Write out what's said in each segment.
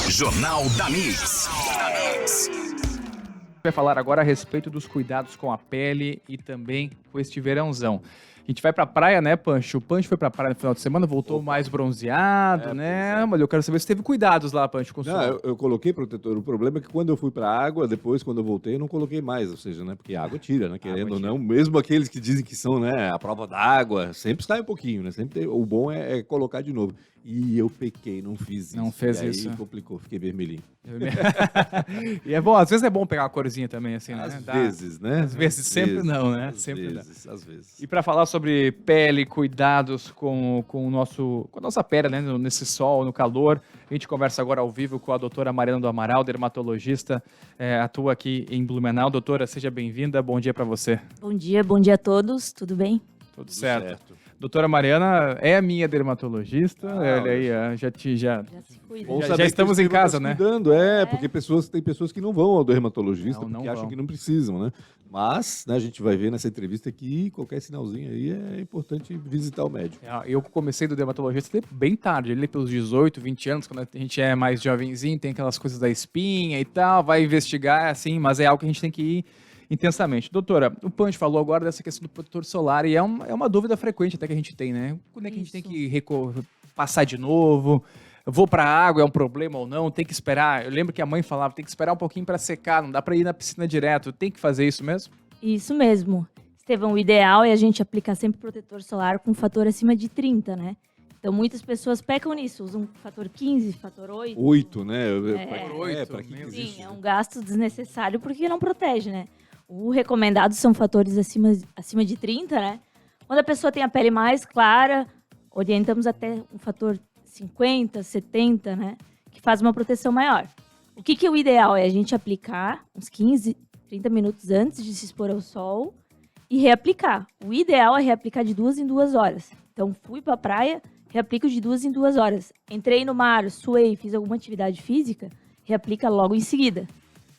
Jornal da Mix. Vai falar agora a respeito dos cuidados com a pele e também com este verãozão. A gente vai pra praia, né, Pancho? O Pancho foi pra praia no final de semana, voltou mais bronzeado, né? Mas eu quero saber se teve cuidados lá, Pancho, com o sol. Não, eu coloquei protetor. O problema é que quando eu fui pra água, depois, quando eu voltei, eu não coloquei mais. Ou seja, né? Porque a água tira, né? Querendo ou não, mesmo aqueles que dizem que são, né? A prova d'água, sempre sai um pouquinho, né? Sempre o bom é colocar de novo. E eu pequei, não fiz isso. Não fez e isso. Aí complicou, fiquei vermelhinho. E é bom, às vezes é bom pegar uma corzinha também, assim, né? Às vezes, né? Às vezes, sempre não, né? Às Sempre vezes, às vezes. E para falar sobre pele, cuidados com a nossa pele, né, nesse sol, no calor, a gente conversa agora ao vivo com a doutora Mariana do Amaral, dermatologista, atua aqui em Blumenau. Doutora, seja bem-vinda, bom dia para você. Bom dia a todos, tudo bem? Tudo certo. Doutora Mariana é a minha dermatologista, olha aí, já se cuida. Bom Já saber que estamos esse em tema casa, tá se né? cuidando, porque tem pessoas que não vão ao dermatologista Não porque acham vão. que não precisam, né? Mas, né, a gente vai ver nessa entrevista que qualquer sinalzinho aí é importante visitar o médico. Eu comecei do dermatologista bem tarde, ali pelos 18, 20 anos, quando a gente é mais jovenzinho, tem aquelas coisas da espinha e tal, vai investigar, assim, mas é algo que a gente tem que ir intensamente. Doutora, o Pancho falou agora dessa questão do protetor solar e é uma dúvida frequente até que a gente tem, né? Quando é que a gente tem que passar de novo? Vou pra água, é um problema ou não? Tem que esperar? Eu lembro que a mãe falava, tem que esperar um pouquinho para secar, não dá para ir na piscina direto. Tem que fazer isso mesmo? Isso mesmo. Estevão, o ideal é a gente aplicar sempre protetor solar com fator acima de 30, né? Então muitas pessoas pecam nisso, usam fator 15, fator 8. 8, né? Oito, Pra que meu existe? Sim, é um gasto desnecessário porque não protege, né? O recomendado são fatores acima de 30, né? Quando a pessoa tem a pele mais clara, orientamos até um fator 50, 70, né? Que faz uma proteção maior. O que é o ideal? É a gente aplicar uns 15, 30 minutos antes de se expor ao sol e reaplicar. O ideal é reaplicar de 2 em 2 horas. Então, fui pra praia, reaplico de 2 em 2 horas. Entrei no mar, suei, fiz alguma atividade física, reaplica logo em seguida,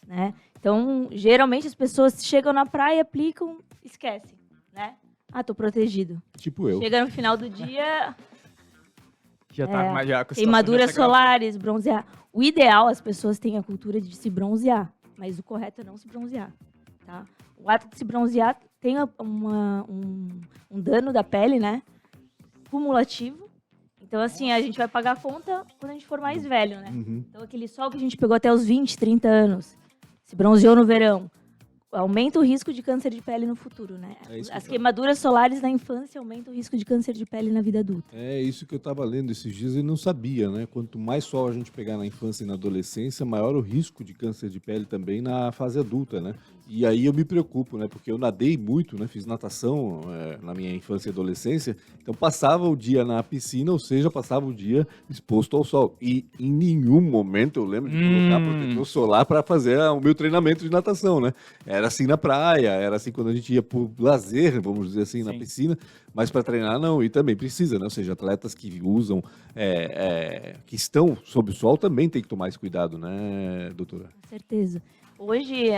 né? Então, geralmente as pessoas chegam na praia, aplicam, esquecem, né? Tô protegido. Tipo eu. Chega no final do dia, Já tá mais já com a situação queimaduras já se agravou. solares, bronzear. O ideal, as pessoas têm a cultura de se bronzear, mas o correto é não se bronzear, tá? O ato de se bronzear tem um dano da pele, né? Cumulativo. Então, assim, a gente vai pagar a conta quando a gente for mais velho, né? Uhum. Então, aquele sol que a gente pegou até os 20, 30 anos, se bronzeou no verão, aumenta o risco de câncer de pele no futuro, né? É isso que As eu queimaduras solares na infância aumentam o risco de câncer de pele na vida adulta. É isso que eu estava lendo esses dias e não sabia, né? Quanto mais sol a gente pegar na infância e na adolescência, maior o risco de câncer de pele também na fase adulta, né? E aí eu me preocupo, né? Porque eu nadei muito, né? Fiz natação na minha infância e adolescência, então passava o dia na piscina, ou seja, passava o dia exposto ao sol. E em nenhum momento eu lembro de colocar protetor solar para fazer o meu treinamento de natação, né? Era assim na praia, era assim quando a gente ia por lazer, vamos dizer assim, na piscina, mas para treinar não, e também precisa, né? Ou seja, atletas que usam, que estão sob o sol também tem que tomar esse cuidado, né, doutora? Com certeza. Hoje,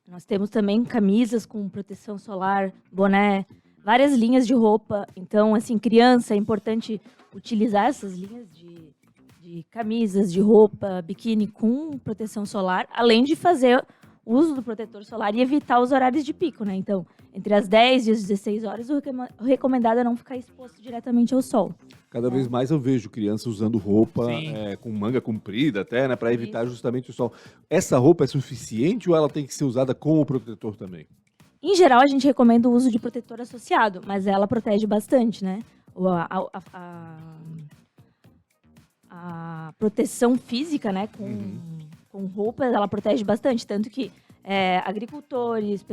nós temos também camisas com proteção solar, boné, várias linhas de roupa. Então, assim, criança, é importante utilizar essas linhas de camisas, de roupa, biquíni com proteção solar, além de fazer uso do protetor solar e evitar os horários de pico, né? Então, entre as 10 e as 16 horas, o recomendado é não ficar exposto diretamente ao sol. Cada vez mais eu vejo crianças usando roupa Sim. com manga comprida até, né? Para evitar justamente o sol. Essa roupa é suficiente ou ela tem que ser usada com o protetor também? Em geral, a gente recomenda o uso de protetor associado, mas ela protege bastante, né? A proteção física, né, com roupas, ela protege bastante, tanto que agricultores,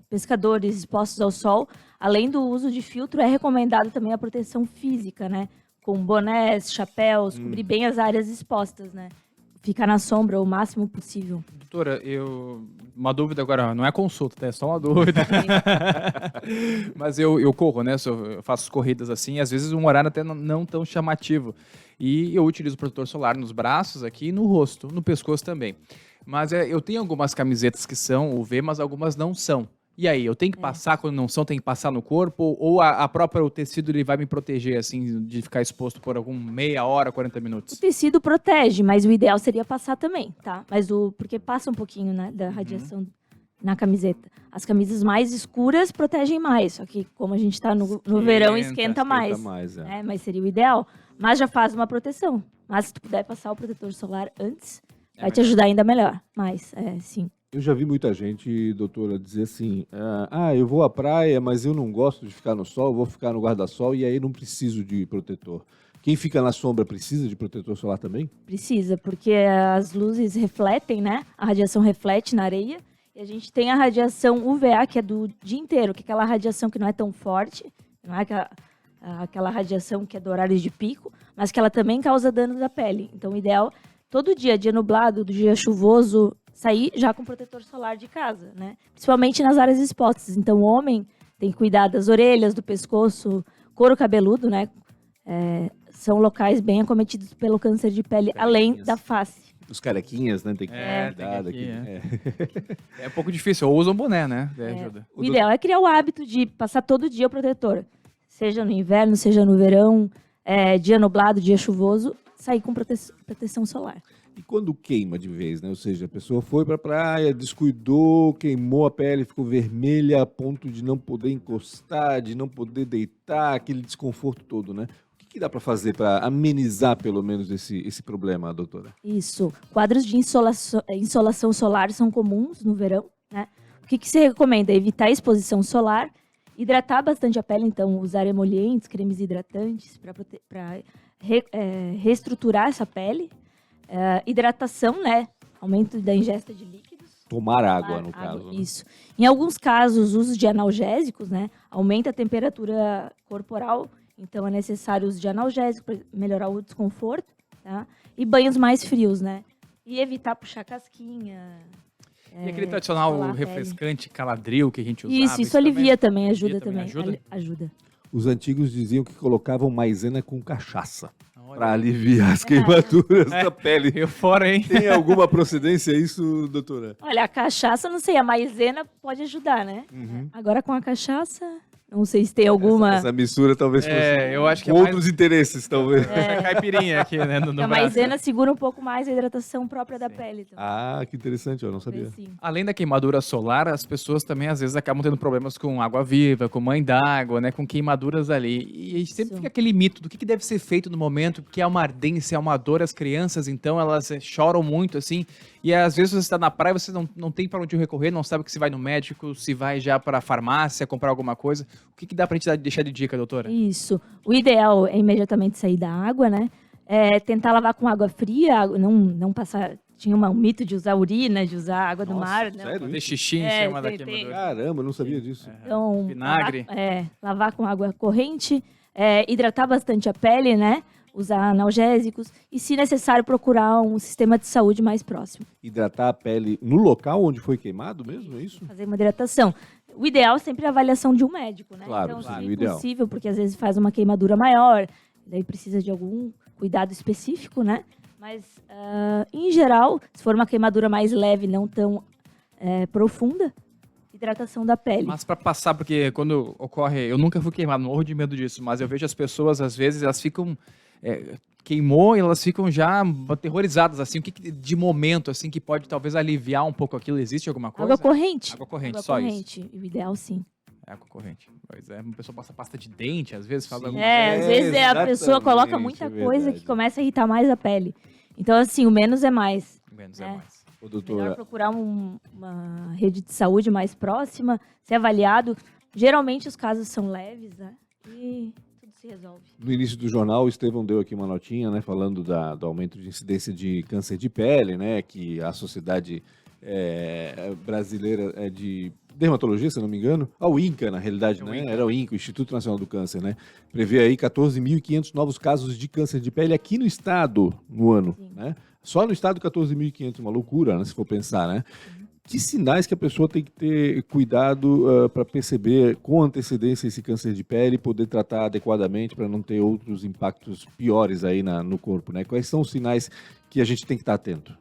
pescadores expostos ao sol, além do uso de filtro, é recomendado também a proteção física, né, com bonés, chapéus, cobrir bem as áreas expostas, né, ficar na sombra o máximo possível. Doutora, uma dúvida agora, não é consulta, tá? É só uma dúvida. Mas eu corro, né? Eu faço corridas assim, e às vezes um horário até não tão chamativo. E eu utilizo protetor solar nos braços aqui e no rosto, no pescoço também. Mas eu tenho algumas camisetas que são UV, mas algumas não são. E aí, eu tenho que passar quando não são, tem que passar no corpo? Ou a própria o tecido ele vai me proteger, assim, de ficar exposto por algum meia hora, 40 O minutos? tecido protege, mas o ideal seria passar também, tá? Porque passa um pouquinho, né, da radiação na camiseta. As camisas mais escuras protegem mais, só que como a gente tá no verão, esquenta mais. É. Mas seria o ideal. Mas já faz uma proteção. Mas se tu puder passar o protetor solar antes, vai te ajudar ainda melhor. Mas, sim. Eu já vi muita gente, doutora, dizer assim, eu vou à praia, mas eu não gosto de ficar no sol, eu vou ficar no guarda-sol e aí não preciso de protetor. Quem fica na sombra precisa de protetor solar também? Precisa, porque as luzes refletem, né? A radiação reflete na areia. E a gente tem a radiação UVA, que é do dia inteiro, que é aquela radiação que não é tão forte, não é aquela radiação que é do horário de pico, mas que ela também causa dano da pele. Então, o ideal, todo dia nublado, do dia chuvoso, sair já com protetor solar de casa, né? Principalmente nas áreas expostas. Então, o homem tem que cuidar das orelhas, do pescoço, couro cabeludo, né? São locais bem acometidos pelo câncer de pele, além da face. Os carequinhas, né? Tem que É, cuidar tem que daqui. É um pouco difícil, ou usam boné, né? Ajuda. O ideal é criar o hábito de passar todo dia o protetor. Seja no inverno, seja no verão, dia nublado, dia chuvoso, sair com proteção solar. E quando queima de vez, né? Ou seja, a pessoa foi pra praia, descuidou, queimou a pele, ficou vermelha a ponto de não poder encostar, de não poder deitar, aquele desconforto todo, né? O que dá para fazer para amenizar, pelo menos, esse problema, doutora? Isso. Quadros de insolação solar são comuns no verão, né? O que se recomenda? Evitar a exposição solar, hidratar bastante a pele, então usar emolientes, cremes hidratantes para reestruturar essa pele. Hidratação, né? Aumento da ingesta de líquidos. Tomar água, no caso. Né? Isso. Em alguns casos, o uso de analgésicos, né? Aumenta a temperatura corporal. Então, é necessário o uso de analgésico para melhorar o desconforto, tá? E banhos mais frios, né? E evitar puxar casquinha. E aquele tradicional refrescante Caladril que a gente usava? Isso alivia também, ajuda também. também. Ajuda. Os antigos diziam que colocavam maisena com cachaça para aliviar as queimaduras da pele. Eu fora, hein? Tem alguma procedência isso, doutora? Olha, a cachaça, não sei, a maisena pode ajudar, né? Agora com a cachaça, não sei se tem alguma... Essa mistura talvez fosse eu acho que com outros interesses, talvez. Essa caipirinha aqui, né, no a braço. maisena segura um pouco mais a hidratação própria da pele. Então. Ah, que interessante, eu não sabia. Sim. Além da queimadura solar, as pessoas também às vezes acabam tendo problemas com água viva, com mãe d'água, né, com queimaduras ali. E sempre fica aquele mito do que deve ser feito no momento, porque é uma ardência, é uma dor. As crianças, então, elas choram muito, assim. E às vezes você está na praia, você não tem para onde recorrer, não sabe que se vai no médico, se vai já para a farmácia comprar alguma coisa. O que dá para a gente deixar de dica, doutora? Isso. O ideal é imediatamente sair da água, né? Tentar lavar com água fria, não passar... Tinha um mito de usar urina, de usar água do mar. Né? Sério? Fazer xixi em cima da tem. queimadura. Caramba, eu não sabia disso. Então, Vinagre. Lavar com água corrente, hidratar bastante a pele, né? Usar analgésicos e, se necessário, procurar um sistema de saúde mais próximo. Hidratar a pele no local onde foi queimado mesmo, é isso? Fazer uma hidratação. O ideal é sempre a avaliação de um médico, né? Claro, então, claro, se o ideal. possível, porque às vezes faz uma queimadura maior, daí precisa de algum cuidado específico, né? Mas, em geral, se for uma queimadura mais leve, não tão profunda, hidratação da pele. Mas para passar, porque quando ocorre... Eu nunca fui queimado, morro de medo disso, mas eu vejo as pessoas, às vezes, elas ficam... queimou e elas ficam já aterrorizadas, assim. O que de momento, assim, que pode talvez aliviar um pouco aquilo? Existe alguma coisa? Água corrente. Água corrente, Água só corrente. isso. O ideal, sim. Água corrente. Pois é, uma pessoa passa pasta de dente, às vezes, faz alguma Às vezes a pessoa coloca exatamente, muita é coisa verdade. que começa a irritar mais a pele. Então, assim, o menos é mais. menos É. é mais. Ô, Melhor doutora, procurar uma rede de saúde mais próxima, ser avaliado. Geralmente os casos são leves, né? E tudo se resolve. no início do jornal, o Estevão deu aqui uma notinha, né, falando do aumento de incidência de câncer de pele, né, que a Sociedade Brasileira de Dermatologia, se eu não me engano, o INCA, na realidade, né, INCA. era o INCA, o Instituto Nacional do Câncer, né, prevê aí 14.500 novos casos de câncer de pele aqui no estado no ano, Sim. né, só no estado 14.500, uma loucura, né, se for pensar, né. Que sinais que a pessoa tem que ter cuidado para perceber com antecedência esse câncer de pele e poder tratar adequadamente para não ter outros impactos piores aí no corpo, né? Quais são os sinais que a gente tem que estar atento?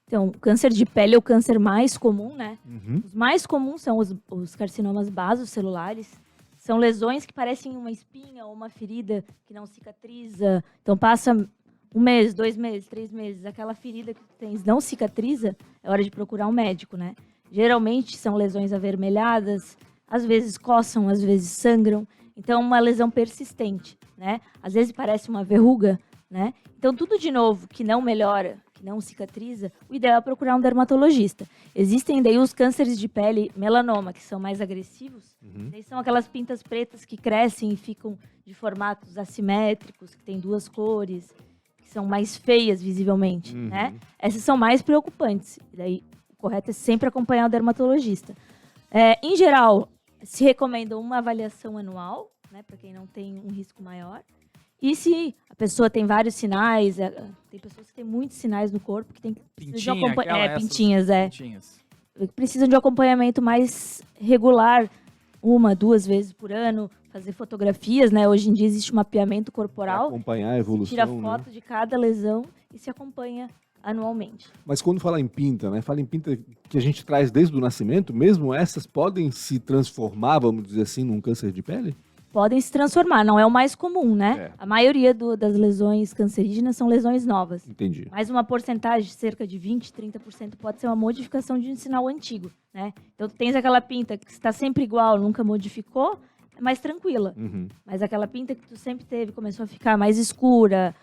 Então, câncer de pele é o câncer mais comum, né? Uhum. Os mais comuns são os carcinomas basocelulares. São lesões que parecem uma espinha ou uma ferida que não cicatriza. Então, passa 1 mês, 2 meses, 3 meses. Aquela ferida que tu tens não cicatriza, é hora de procurar um médico, né? Geralmente são lesões avermelhadas, às vezes coçam, às vezes sangram. Então, uma lesão persistente, né? Às vezes parece uma verruga, né? Então, tudo de novo que não melhora, que não cicatriza, o ideal é procurar um dermatologista. Existem daí os cânceres de pele melanoma, que são mais agressivos. Daí são aquelas pintas pretas que crescem e ficam de formatos assimétricos, que têm 2 cores, que são mais feias visivelmente, né? Essas são mais preocupantes. E daí, o correto é sempre acompanhar o dermatologista. Em geral, se recomenda uma avaliação anual, né, para quem não tem um risco maior. E se a pessoa tem vários sinais, tem pessoas que têm muitos sinais no corpo que precisam de pintinhas, precisam de um acompanhamento mais regular, 1, 2 vezes por ano, fazer fotografias, né? Hoje em dia existe um mapeamento corporal, Acompanhar a evolução, tira foto de cada lesão e se acompanha anualmente. Mas quando fala em pinta, né? Fala em pinta que a gente traz desde o nascimento, mesmo essas podem se transformar, vamos dizer assim, num câncer de pele? Podem se transformar, não é o mais comum, né? É. A maioria das lesões cancerígenas são lesões novas. Entendi. Mas uma porcentagem, cerca de 20%, 30%, pode ser uma modificação de um sinal antigo, né? Então, tu tens aquela pinta que está sempre igual, nunca modificou, é mais tranquila. Mas aquela pinta que tu sempre teve começou a ficar mais escura,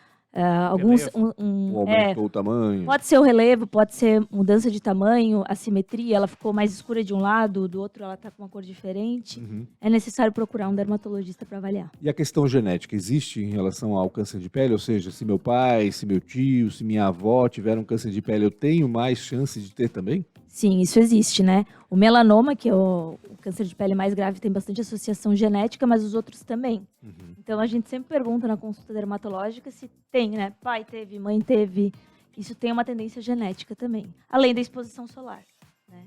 alguns... Aumentou o tamanho. Pode ser o relevo, pode ser mudança de tamanho, assimetria, ela ficou mais escura de um lado, do outro ela está com uma cor diferente. É necessário procurar um dermatologista para avaliar. E a questão genética existe em relação ao câncer de pele? Ou seja, se meu pai, se meu tio, se minha avó tiveram câncer de pele, eu tenho mais chance de ter também? Sim, isso existe, né? O melanoma, que é o câncer de pele mais grave, tem bastante associação genética, mas os outros também. Então, a gente sempre pergunta na consulta dermatológica se tem, né? Pai teve, mãe teve. Isso tem uma tendência genética também. Além da exposição solar, né?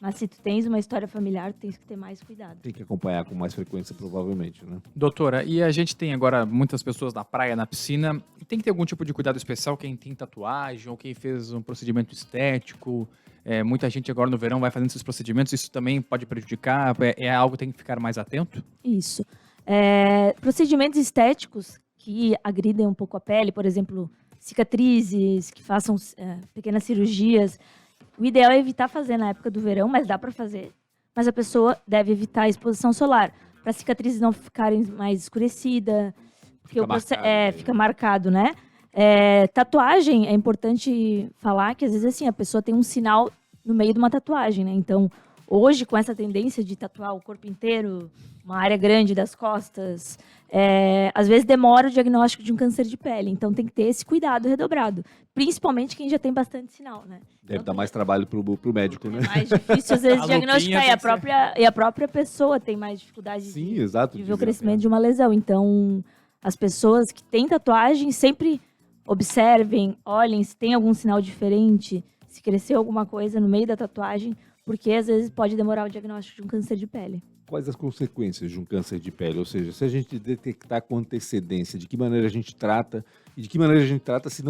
Mas se tu tens uma história familiar, tu tens que ter mais cuidado. Tem que acompanhar com mais frequência, provavelmente, né? Doutora, e a gente tem agora muitas pessoas na praia, na piscina. Tem que ter algum tipo de cuidado especial? Quem tem tatuagem ou quem fez um procedimento estético? Muita gente agora no verão vai fazendo esses procedimentos. Isso também pode prejudicar? É algo que tem que ficar mais atento? Isso. Procedimentos estéticos que agridem um pouco a pele, por exemplo, cicatrizes, que façam pequenas cirurgias. O ideal é evitar fazer na época do verão, mas dá para fazer. Mas a pessoa deve evitar a exposição solar, para as cicatrizes não ficarem mais escurecidas, porque fica marcado, né? Tatuagem, é importante falar que às vezes assim, a pessoa tem um sinal no meio de uma tatuagem, né? Então, hoje, com essa tendência de tatuar o corpo inteiro, uma área grande das costas, às vezes demora o diagnóstico de um câncer de pele. Então, tem que ter esse cuidado redobrado. Principalmente quem já tem bastante sinal, né? Deve dar mais trabalho pro médico, né? É mais difícil, às vezes, A diagnosticar. lupinha E a própria pessoa tem mais dificuldade Sim, exato. de ver o crescimento de uma lesão. Então, as pessoas que têm tatuagem sempre observem, olhem se tem algum sinal diferente, se cresceu alguma coisa no meio da tatuagem, porque às vezes pode demorar o diagnóstico de um câncer de pele. Quais as consequências de um câncer de pele? Ou seja, se a gente detectar com antecedência, de que maneira a gente trata, e de que maneira a gente trata se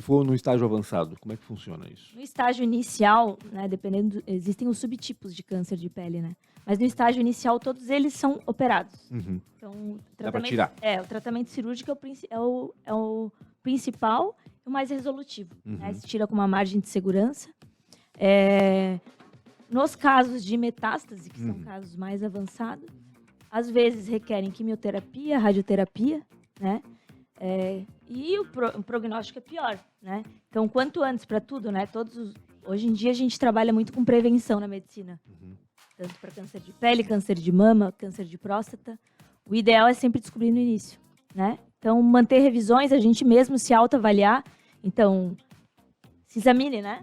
for no estágio avançado? Como é que funciona isso? No estágio inicial, né, existem os subtipos de câncer de pele, né? Mas no estágio inicial, todos eles são operados. Então, Dá pra tirar. o tratamento cirúrgico é o principal e o mais resolutivo. Né? Se tira com uma margem de segurança. Nos casos de metástase, que são casos mais avançados, às vezes requerem quimioterapia, radioterapia, né? E o prognóstico é pior, né? Então, quanto antes para tudo, né? Hoje em dia a gente trabalha muito com prevenção na medicina. Tanto para câncer de pele, câncer de mama, câncer de próstata. O ideal é sempre descobrir no início, né? Então, manter revisões, a gente mesmo se autoavaliar. Então, se examine, né?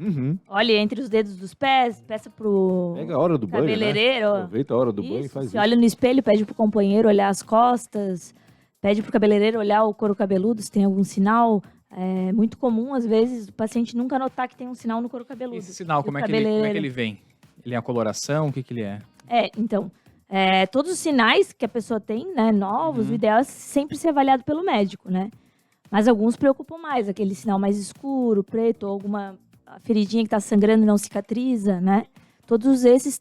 Olhe entre os dedos dos pés, peça pro Pega a hora do banho, cabeleireiro. né? Aproveita a hora do banho e faz Se isso. olha no espelho, pede pro companheiro olhar as costas, pede pro cabeleireiro olhar o couro cabeludo, se tem algum sinal. É muito comum, às vezes, o paciente nunca notar que tem um sinal no couro cabeludo. Esse sinal, E o como é que ele vem? Ele é a coloração? O que ele é? Então, todos os sinais que a pessoa tem, né, novos, o ideal é sempre ser avaliado pelo médico, né? Mas alguns preocupam mais, aquele sinal mais escuro, preto, ou alguma a feridinha que está sangrando e não cicatriza, né? Todos esses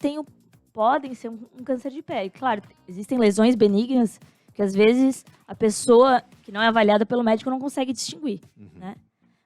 podem ser um câncer de pele. Claro, existem lesões benignas que às vezes a pessoa que não é avaliada pelo médico não consegue distinguir, né?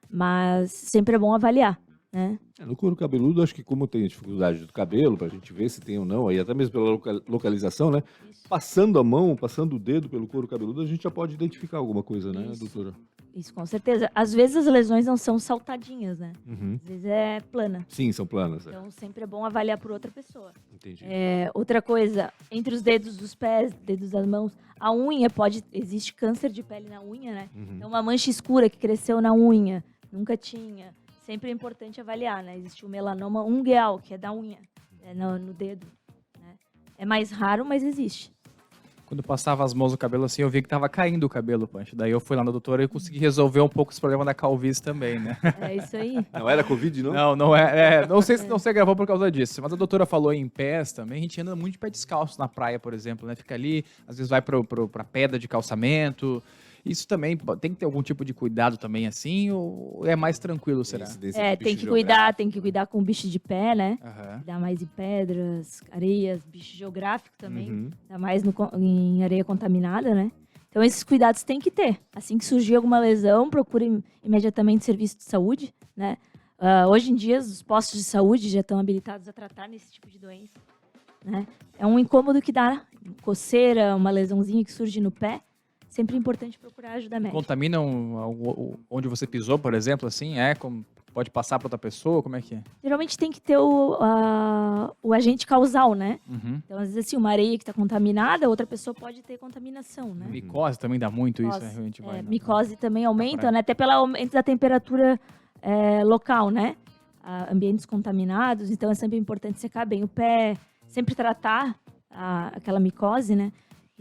Mas sempre é bom avaliar, né? No couro cabeludo, acho que como tem a dificuldade do cabelo, pra gente ver se tem ou não, aí até mesmo pela localização, né? Passando a mão, passando o dedo pelo couro cabeludo, a gente já pode identificar alguma coisa, né, doutora? Isso, com certeza. Às vezes as lesões não são saltadinhas, né? Às vezes é plana. Sim, são planas. Então sempre é bom avaliar por outra pessoa. Entendi. Outra coisa, entre os dedos dos pés, dedos das mãos, a unha existe câncer de pele na unha, né? Então uma mancha escura que cresceu na unha, nunca tinha. Sempre é importante avaliar, né? Existe o melanoma ungueal, que é da unha, no dedo, né? É mais raro, mas existe. Quando eu passava as mãos no cabelo assim, eu vi que tava caindo o cabelo, Pancho. Daí eu fui lá na doutora e consegui resolver um pouco esse problema da calvície também, né? É isso aí. Não era Covid, não? Não é. Não sei se não se agravou por causa disso. Mas a doutora falou em pés também. A gente anda muito de pé descalço na praia, por exemplo, né? Fica ali, às vezes vai pra pedra de calçamento. Isso também tem que ter algum tipo de cuidado também assim? Ou é mais tranquilo, será? Tem que cuidar com o bicho de pé, né? Dá mais em pedras, areias, bicho geográfico também. Dá mais em areia contaminada, né? Então esses cuidados tem que ter. Assim que surgir alguma lesão, procure imediatamente serviço de saúde, né? Hoje em dia os postos de saúde já estão habilitados a tratar nesse tipo de doença, né? É um incômodo que dá coceira, uma lesãozinha que surge no pé. Sempre é importante procurar ajuda médica. Contaminam onde você pisou, por exemplo, assim? Pode passar para outra pessoa? Como é que é? Geralmente tem que ter o agente causal, né? Então, às vezes, assim, uma areia que está contaminada, outra pessoa pode ter contaminação, né? Micose também dá muito isso, né? Micose também aumenta, né? Até pelo aumento da temperatura local, né? Ambientes contaminados, então é sempre importante secar bem o pé, sempre tratar aquela micose, né?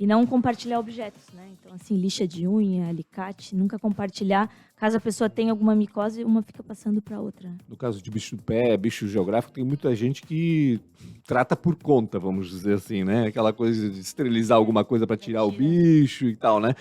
E não compartilhar objetos, né? Então, assim, lixa de unha, alicate, nunca compartilhar. Caso a pessoa tenha alguma micose, uma fica passando para outra. No caso de bicho do pé, bicho geográfico, tem muita gente que trata por conta, vamos dizer assim, né? Aquela coisa de esterilizar alguma coisa para tirar o bicho e tal, né?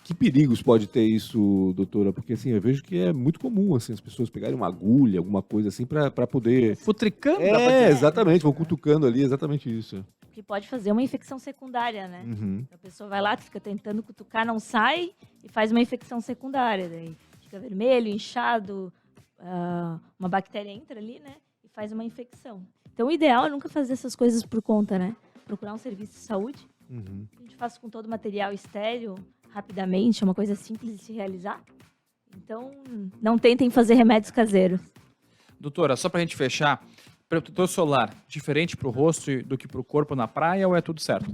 Que perigos pode ter isso, doutora? Porque, assim, eu vejo que é muito comum, assim, as pessoas pegarem uma agulha, alguma coisa assim, para poder... Futricando? Exatamente, vão cutucando ali, exatamente isso. Que pode fazer uma infecção secundária, né? A pessoa vai lá, fica tentando cutucar, não sai, e faz uma infecção secundária. Daí fica vermelho, inchado, uma bactéria entra ali, né? E faz uma infecção. Então, o ideal é nunca fazer essas coisas por conta, né? Procurar um serviço de saúde. A gente faz com todo o material estéreo, rapidamente, é uma coisa simples de se realizar. Então, não tentem fazer remédios caseiros. Doutora, só pra gente fechar, protetor solar, diferente pro rosto do que pro corpo na praia ou é tudo certo?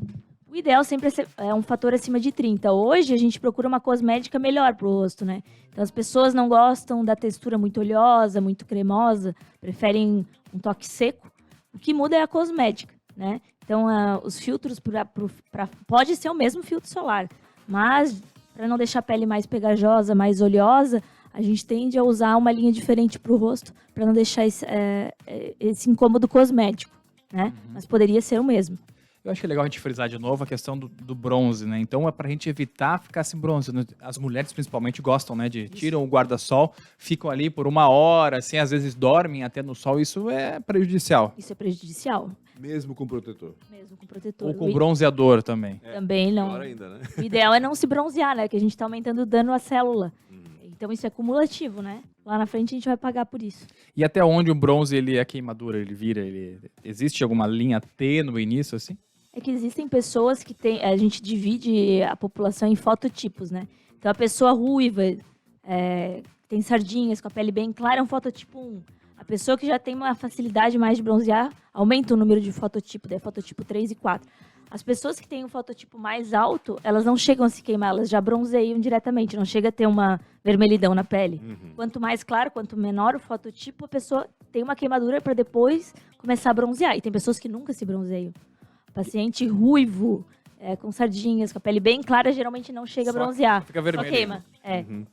O ideal sempre é um fator acima de 30. Hoje, a gente procura uma cosmética melhor pro rosto, né? Então, as pessoas não gostam da textura muito oleosa, muito cremosa, preferem um toque seco. O que muda é a cosmética, né? Então, os filtros pode ser o mesmo filtro solar, mas para não deixar a pele mais pegajosa, mais oleosa, a gente tende a usar uma linha diferente para o rosto, para não deixar esse incômodo cosmético, né? Mas poderia ser o mesmo. Eu acho que é legal a gente frisar de novo a questão do bronze, né? Então é pra gente evitar ficar sem bronze. As mulheres principalmente gostam, né? Tiram o guarda-sol, ficam ali por 1 hora, assim, às vezes dormem até no sol. Isso é prejudicial. Isso é prejudicial. Mesmo com protetor. Mesmo com protetor. Ou com bronzeador também. Também não. Pior ainda, né? O ideal é não se bronzear, né? Que a gente tá aumentando o dano à célula. Então isso é cumulativo, né? Lá na frente a gente vai pagar por isso. E até onde o bronze é queimadura, ele vira? Existe alguma linha tênue nisso, assim? É que existem pessoas que tem, a gente divide a população em fototipos, né? Então a pessoa ruiva, tem sardinhas, com a pele bem clara, é um fototipo 1. A pessoa que já tem uma facilidade mais de bronzear, aumenta o número de fototipo, daí fototipo 3 e 4. As pessoas que têm um fototipo mais alto, elas não chegam a se queimar, elas já bronzeiam diretamente, não chega a ter uma vermelhidão na pele. Quanto mais claro, quanto menor o fototipo, a pessoa tem uma queimadura para depois começar a bronzear. E tem pessoas que nunca se bronzeiam. Paciente ruivo, com sardinhas, com a pele bem clara, geralmente não chega a bronzear. Fica vermelho. Só queima.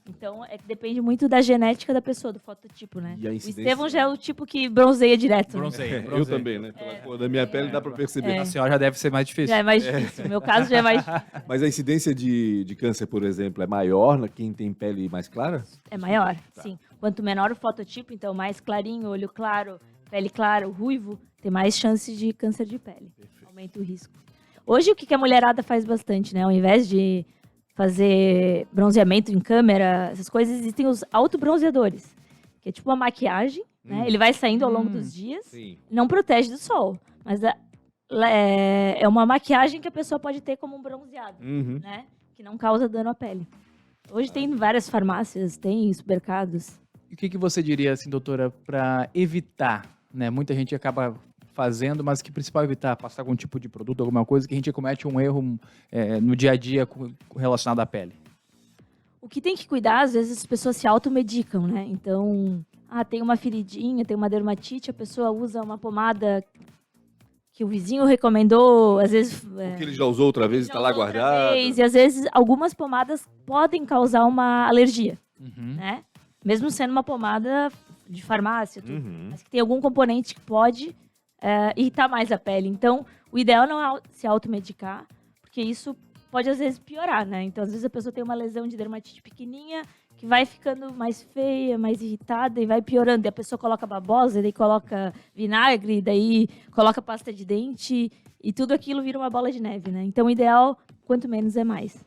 Então, depende muito da genética da pessoa, do fototipo, né? E a O incidência... Estevão já é o tipo que bronzeia direto. Né? Bronzeia. Eu também, né? Pela cor da minha pele dá para perceber. A senhora já deve ser mais difícil. Já é mais difícil. No meu caso, já é mais difícil. Mas a incidência de câncer, por exemplo, é maior na quem tem pele mais clara? É maior, sim. Quanto menor o fototipo, então mais clarinho, olho claro, pele clara, ruivo, tem mais chances de câncer de pele. Aumenta o risco. Hoje, o que a mulherada faz bastante, né? Ao invés de fazer bronzeamento em câmera, essas coisas, existem os autobronzeadores, que é tipo uma maquiagem, né? Ele vai saindo ao longo dos dias, Sim. não protege do sol, mas é uma maquiagem que a pessoa pode ter como um bronzeado, Uhum. né? Que não causa dano à pele. Hoje tem várias farmácias, tem supermercados. E o que você diria, assim, doutora, para evitar, né? Muita gente acaba fazendo, mas que principal é evitar passar algum tipo de produto, alguma coisa que a gente comete um erro no dia a dia relacionado à pele. O que tem que cuidar, às vezes as pessoas se automedicam, né? Então, tem uma feridinha, tem uma dermatite, a pessoa usa uma pomada que o vizinho recomendou, às vezes... Porque ele já usou outra vez e está lá outra guardado. vez, e às vezes algumas pomadas podem causar uma alergia, né? Mesmo sendo uma pomada de farmácia, tudo, mas que tem algum componente que pode irritar mais a pele. Então, o ideal não é se automedicar, porque isso pode às vezes piorar, né? Então, às vezes a pessoa tem uma lesão de dermatite pequenininha, que vai ficando mais feia, mais irritada e vai piorando. E a pessoa coloca babosa, daí coloca vinagre, daí coloca pasta de dente e tudo aquilo vira uma bola de neve, né? Então, o ideal, quanto menos é mais.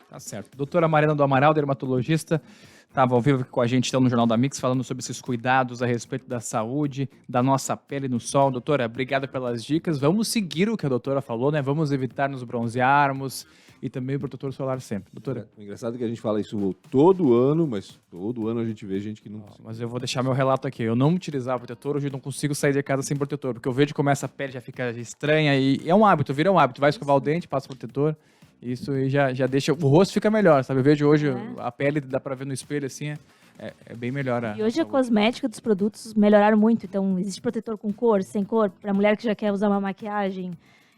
Tá certo. Doutora Mariana do Amaral, dermatologista, estava ao vivo aqui com a gente, então, no Jornal da Mix, falando sobre esses cuidados a respeito da saúde, da nossa pele no sol. Doutora, obrigado pelas dicas. Vamos seguir o que a doutora falou, né? Vamos evitar nos bronzearmos e também o protetor solar sempre. Doutora? O engraçado é que a gente fala isso todo ano, mas todo ano a gente vê gente que não... Mas eu vou deixar meu relato aqui. Eu não utilizava protetor, hoje eu não consigo sair de casa sem protetor, porque eu vejo que começa a pele já fica estranha e é um hábito, vira um hábito. Vai escovar o dente, passa o protetor. Isso aí já deixa... O rosto fica melhor, sabe? Eu vejo hoje a pele, dá pra ver no espelho, assim, é bem melhor. E hoje a cosmética dos produtos melhoraram muito. Então, existe protetor com cor, sem cor, pra mulher que já quer usar uma maquiagem.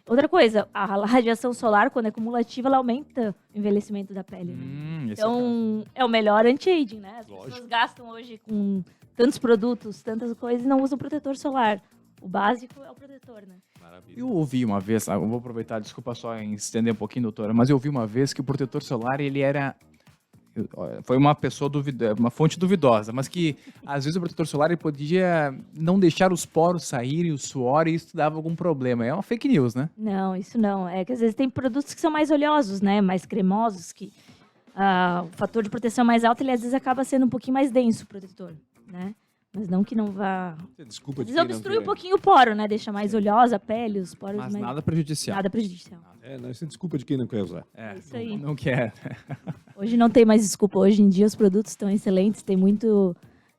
Outra coisa, a radiação solar, quando é cumulativa, ela aumenta o envelhecimento da pele. Né? Então, é o melhor anti-aging, né? As pessoas gastam hoje com tantos produtos, tantas coisas e não usam protetor solar. O básico é o protetor, né? Maravilha. Eu ouvi uma vez, eu vou aproveitar, desculpa só em estender um pouquinho, doutora, mas eu ouvi uma vez que o protetor solar, ele era... Foi uma pessoa uma fonte duvidosa, mas que às vezes o protetor solar ele podia não deixar os poros saírem, o suor, e isso dava algum problema. É uma fake news, né? Não, isso não. É que às vezes tem produtos que são mais oleosos, né? Mais cremosos, que o fator de proteção mais alto, ele às vezes acaba sendo um pouquinho mais denso o protetor, né? Mas não que não vá... Desculpa Às de vezes quem não obstrui um quer. pouquinho o poro, né? Deixa mais oleosa a pele, os poros Mas mais... nada prejudicial. Nada prejudicial. Não, isso é desculpa de quem não quer usar. É, isso aí. Não quer. Hoje não tem mais desculpa. Hoje em dia os produtos estão excelentes, tem muita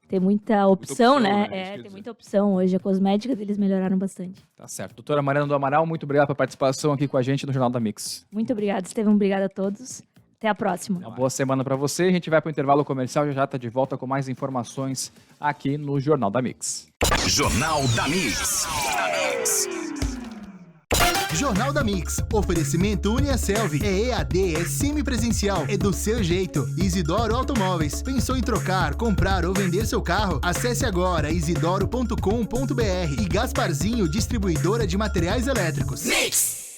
opção, opção, né? né? Isso que eu ia Tem dizer. muita opção. Hoje a cosmética deles melhoraram bastante. Tá certo. Doutora Mariana do Amaral, muito obrigado pela participação aqui com a gente no Jornal da Mix. Muito obrigada, Estevão. Obrigada a todos. Até a próxima. Uma boa semana para você. A gente vai para o intervalo comercial e já está de volta com mais informações aqui no Jornal da Mix. Jornal da Mix. Jornal da Mix. Oferecimento Uniaselv. É EAD, é semipresencial, é do seu jeito. Isidoro Automóveis. Pensou em trocar, comprar ou vender seu carro? Acesse agora isidoro.com.br. E Gasparzinho, distribuidora de materiais elétricos. Mix.